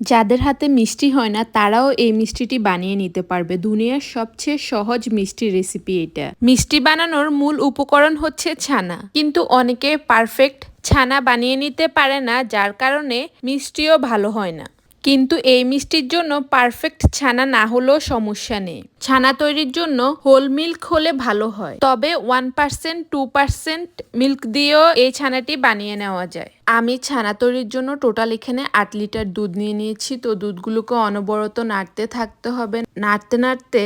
যাদের হাতে মিষ্টি হয় না তারাও এই মিষ্টিটি বানিয়ে নিতে পারবে। দুনিয়ার সবচেয়ে সহজ মিষ্টি রেসিপি এটা। মিষ্টি বানানোর মূল উপকরণ হচ্ছে ছানা, কিন্তু অনেকে পারফেক্ট ছানা বানিয়ে নিতে পারে না, যার কারণে মিষ্টিও ভালো হয় না। কিন্তু এই মিষ্টির জন্য পারফেক্ট ছানা না হলেও সমস্যা নেই। ছানা তৈরির জন্য হোল মিল্ক হলে ভালো হয়, তবে 1% 2% মিল্ক দিয়েও এই ছানাটি বানিয়ে নেওয়া যায়। আমি ছানা তৈরির জন্য টোটাল এখানে 8 লিটার দুধ নিয়ে নিয়েছি। তো দুধগুলোকে অনবরত নাড়তে থাকতে হবে। নাড়তে নাড়তে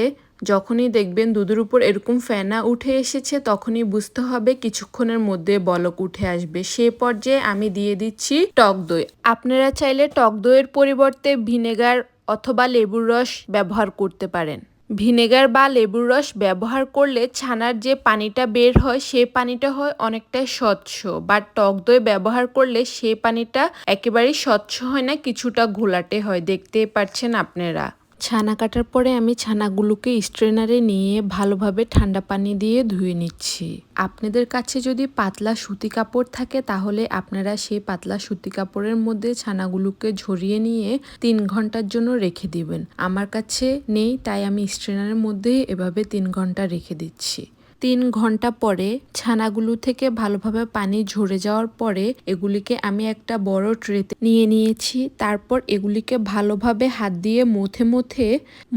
যখনই দেখবেন দুধের উপর এরকম ফেনা উঠে এসেছে, তখনই বুঝতে হবে কিছুক্ষণের মধ্যে বলক উঠে আসবে। সে পর্যায়ে আমি দিয়ে দিচ্ছি টক দই। আপনারা চাইলে টক দইয়ের পরিবর্তে ভিনেগার অথবা লেবুর রস ব্যবহার করতে পারেন। ভিনেগার বা লেবুর রস ব্যবহার করলে ছানার যে পানিটা বের হয় সেই পানিটা হয় অনেকটাই স্বচ্ছ, বাট টক দই ব্যবহার করলে সেই পানিটা একেবারেই স্বচ্ছ হয় না, কিছুটা ঘোলাটে হয়। দেখতেই পাচ্ছেন আপনারা। ছানা কাটার পরে আমি ছানাগুলোকে স্ট্রেনারে নিয়ে ভালোভাবে ঠান্ডা পানি দিয়ে ধুয়ে নিচ্ছি। আপনাদের কাছে যদি পাতলা সুতি কাপড় থাকে তাহলে আপনারা সেই পাতলা সুতি কাপড়ের মধ্যে ছানাগুলোকে ঝরিয়ে নিয়ে 3 ঘন্টার জন্য রেখে দিবেন। আমার কাছে নেই, তাই আমি স্ট্রেনারের মধ্যে এভাবে 3 ঘন্টা রেখে দিচ্ছি। 3 ঘন্টা পরে ছানাগুলো থেকে ভালোভাবে পানি ঝরে যাওয়ার পরে এগুলিকে আমি একটা বড় ট্রেতে নিয়ে নিয়েছি। তারপর এগুলিকে ভালোভাবে হাত দিয়ে মথে মথে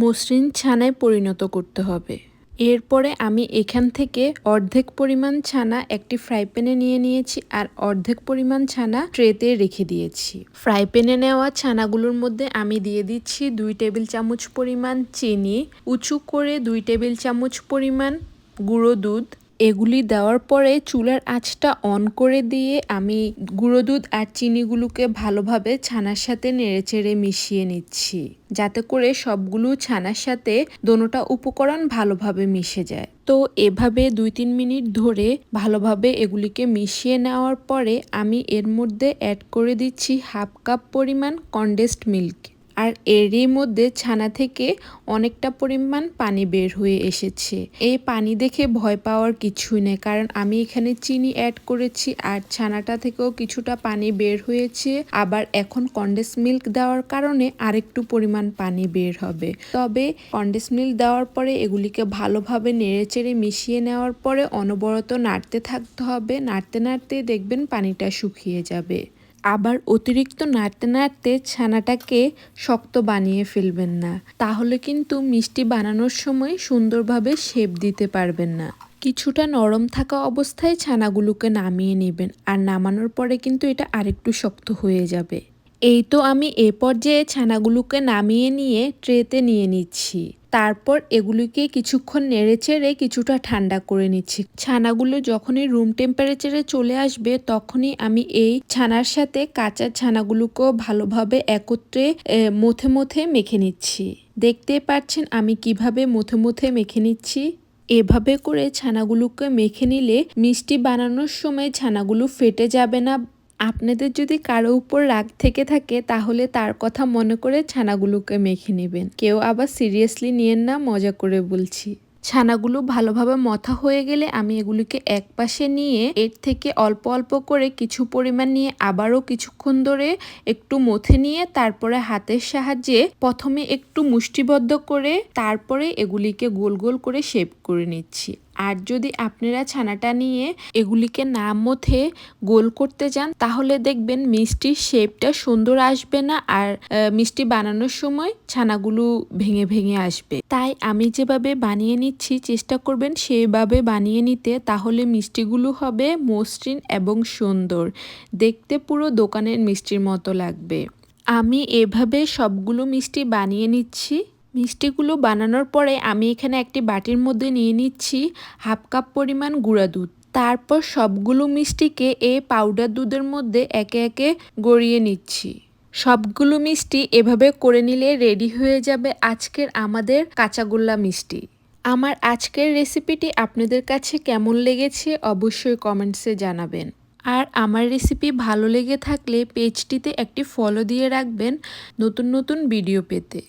মসৃণ ছানায় পরিণত করতে হবে। এরপরে আমি এখান থেকে অর্ধেক পরিমাণ ছানা একটি ফ্রাই প্যানে নিয়ে নিয়েছি আর অর্ধেক পরিমাণ ছানা ট্রেতে রেখে দিয়েছি। ফ্রাই প্যানে নেওয়া ছানাগুলোর মধ্যে আমি দিয়ে দিচ্ছি 2 টেবিল চামচ পরিমাণ চিনি, উঁচু করে 2 টেবিল চামচ পরিমাণ গুঁড়ো দুধ। এগুলি দেওয়ার পরে চুলার আঁচটা অন করে দিয়ে আমি গুঁড়ো দুধ আর চিনিগুলোকে ভালোভাবে ছানার সাথে নেড়েচেড়ে মিশিয়ে নিচ্ছি, যাতে করে সবগুলো ছানার সাথে দোনোটা উপকরণ ভালোভাবে মিশে যায়। তো এভাবে 2-3 মিনিট ধরে ভালোভাবে এগুলিকে মিশিয়ে নেওয়ার পরে আমি এর মধ্যে অ্যাড করে দিচ্ছি 1/2 কাপ পরিমাণ কনডেন্সড মিল্ক। আর এরই মধ্যে ছানা থেকে অনেকটা পরিমাণ পানি বের হয়ে এসেছে। এই পানি দেখে ভয় পাওয়ার কিছুই নেই, কারণ আমি এখানে চিনি অ্যাড করেছি আর ছানাটা থেকেও কিছুটা পানি বের হয়েছে। আবার এখন কনডেন্স মিল্ক দেওয়ার কারণে আরেকটু পরিমাণ পানি বের হবে। তবে কনডেন্স মিল্ক দেওয়ার পরে এগুলিকে ভালোভাবে নেড়েচেড়ে মিশিয়ে নেওয়ার পরে অনবরত নাড়তে থাকতে হবে। নাড়তে নাড়তে দেখবেন পানিটা শুকিয়ে যাবে। আবার অতিরিক্ত নাড়তে নাড়তে ছানাটাকে শক্ত বানিয়ে ফেলবেন না, তাহলে কিন্তু মিষ্টি বানানোর সময় সুন্দরভাবে শেপ দিতে পারবেন না। কিছুটা নরম থাকা অবস্থায় ছানাগুলোকে নামিয়ে নেবেন, আর নামানোর পরে কিন্তু এটা আরেকটু শক্ত হয়ে যাবে। এই তো আমি এ পর্যায়ে ছানাগুলোকে নামিয়ে নিয়ে ট্রেতে নিয়ে নিচ্ছি। তারপর এগুলিকে কিছুক্ষণ নেড়েচেড়ে কিছুটা ঠান্ডা করে নিচ্ছি। ছানাগুলো যখনই রুম টেম্পারেচারে চলে আসবে তখনই আমি এই ছানার সাথে কাঁচা ছানাগুলোকেও ভালোভাবে একত্রে মথে মথে মেখে নিচ্ছি। দেখতেই পাচ্ছেন আমি কিভাবে মথে মথে মেখে নিচ্ছি। এভাবে করে ছানাগুলোকে মেখে নিলে মিষ্টি বানানোর সময় ছানাগুলো ফেটে যাবে না। আপনাদের যদি কারো উপর রাগ থেকে থাকে তাহলে তার কথা মনে করে ছানাগুলোকে মেখে নেবেন। কেউ আবার সিরিয়াসলি নিয়েন না, মজা করে বলছি। ছানাগুলো ভালোভাবে মথা হয়ে গেলে আমি এগুলিকে এক পাশে নিয়ে এর থেকে অল্প অল্প করে কিছু পরিমাণ নিয়ে আবারও কিছুক্ষণ ধরে একটু মথে নিয়ে তারপরে হাতের সাহায্যে প্রথমে একটু মুষ্টিবদ্ধ করে তারপরে এগুলিকে গোল গোল করে শেপ করে নিচ্ছি। আর যদি আপনারা ছানাটা নিয়ে এগুলিকে না মথে গোল করতে যান তাহলে দেখবেন মিষ্টির শেপটা সুন্দর আসবে না, আর মিষ্টি বানানোর সময় ছানাগুলো ভেঙে ভেঙে আসবে। তাই আমি যেভাবে বানিয়ে নিচ্ছি চেষ্টা করবেন সেইভাবে বানিয়ে নিতে, তাহলে মিষ্টিগুলো হবে মসৃণ এবং সুন্দর, দেখতে পুরো দোকানের মিষ্টির মতো লাগবে। আমি এভাবে সবগুলো মিষ্টি বানিয়ে নিচ্ছি। মিষ্টিগুলো বানানোর পরে আমি এখানে একটি বাটির মধ্যে নিয়ে নিচ্ছি 1/2 কাপ পরিমাণ গুঁড়া দুধ। তারপর সবগুলো মিষ্টিকে এই পাউডার দুধের মধ্যে একে একে গড়িয়ে নিচ্ছি। সবগুলো মিষ্টি এভাবে করে নিলে রেডি হয়ে যাবে আজকের আমাদের কাঁচাগোল্লা মিষ্টি। আমার আজকের রেসিপিটি আপনাদের কাছে কেমন লেগেছে অবশ্যই কমেন্টসে জানাবেন। আর আমার রেসিপি ভালো লেগে থাকলে পেজটিতে একটি ফলো দিয়ে রাখবেন নতুন নতুন ভিডিও পেতে।